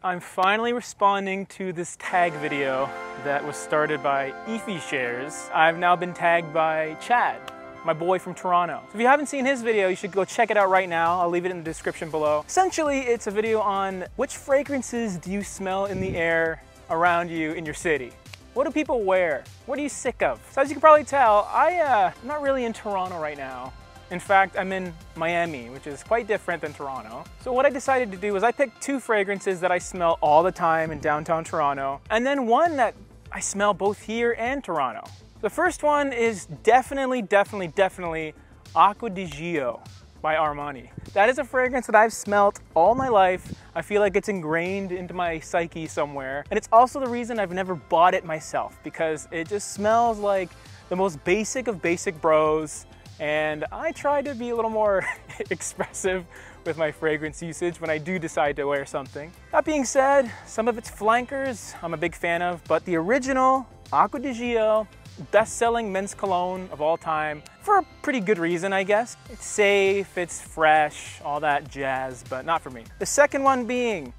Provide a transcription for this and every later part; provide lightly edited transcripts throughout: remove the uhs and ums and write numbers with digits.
I'm finally responding to this tag video that was started by Efi Shares. I've now been tagged by Chad, my boy from Toronto. So if you haven't seen his video, you should go check it out right now. I'll leave it in the description below. Essentially, it's a video on which fragrances do you smell in the air around you in your city? What do people wear? What are you sick of? So as you can probably tell, I'm not really in Toronto right now. In fact, I'm in Miami, which is quite different than Toronto. So what I decided to do was I picked 2 fragrances that I smell all the time in downtown Toronto, and then one that I smell both here and Toronto. The first one is definitely Acqua di Gio by Armani. That is a fragrance that I've smelt all my life. I feel like it's ingrained into my psyche somewhere. And it's also the reason I've never bought it myself, because it just smells like the most basic of basic bros. And I try to be a little more expressive with my fragrance usage when I do decide to wear something. That being said, some of its flankers I'm a big fan of, but the original Acqua di Gio, best-selling men's cologne of all time, for a pretty good reason, I guess. It's safe, it's fresh, all that jazz, but not for me. The second one being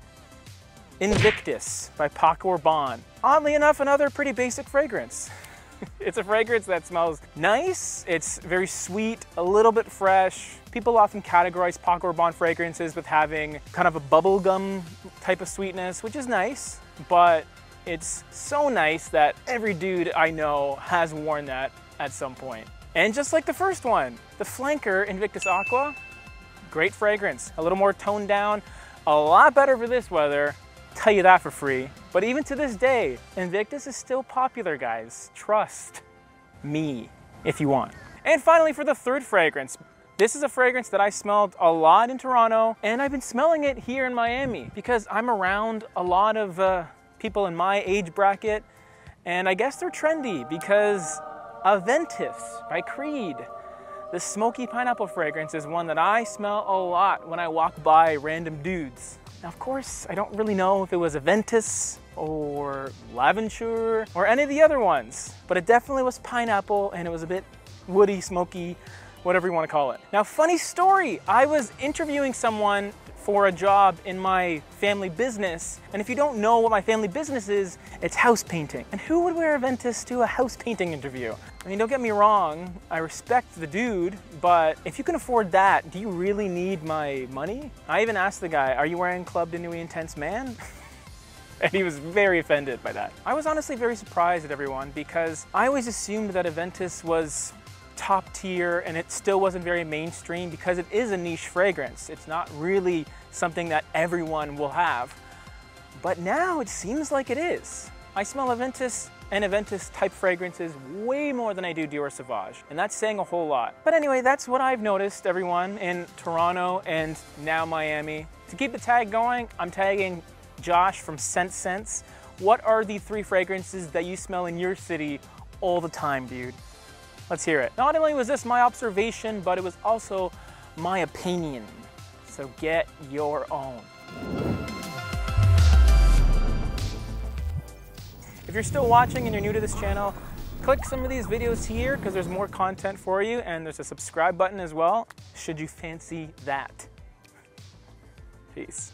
Invictus by Paco Rabanne. Oddly enough, another pretty basic fragrance. It's a fragrance that smells nice, it's very sweet, a little bit fresh. People often categorize Paco Rabanne fragrances with having kind of a bubblegum type of sweetness, which is nice, but it's so nice that every dude I know has worn that at some point. And just like the first one, the flanker Invictus Aqua, great fragrance, a little more toned down, a lot better for this weather. Tell you that for free. But even to this day, Invictus is still popular, guys. Trust me if you want. And finally, for the third fragrance, this is a fragrance that I smelled a lot in Toronto, and I've been smelling it here in Miami because I'm around a lot of people in my age bracket, and I guess they're trendy because Aventus by Creed. The smoky pineapple fragrance is one that I smell a lot when I walk by random dudes. Now, of course, I don't really know if it was Aventus or Laventure or any of the other ones, but it definitely was pineapple, and it was a bit woody, smoky, whatever you want to call it. Now, funny story, I was interviewing someone for a job in my family business, and if you don't know what my family business is, it's house painting. And who would wear Aventus to a house painting interview? I mean, don't get me wrong, I respect the dude, but if you can afford that, do you really need my money? I even asked the guy, are you wearing Club de Nuit Intense Man? And he was very offended by that. I was honestly very surprised at everyone because I always assumed that Aventus was top tier and it still wasn't very mainstream because it is a niche fragrance. It's not really something that everyone will have. But now it seems like it is. I smell Aventus and Aventus type fragrances way more than I do Dior Sauvage, and that's saying a whole lot. But anyway, that's what I've noticed, everyone, in Toronto and now Miami. To keep the tag going, I'm tagging Josh from Scent Sense. What are the 3 fragrances that you smell in your city all the time, dude? Let's hear it. Not only was this my observation, but it was also my opinion. So get your own. If you're still watching and you're new to this channel, click some of these videos here because there's more content for you, and there's a subscribe button as well, should you fancy that. Peace.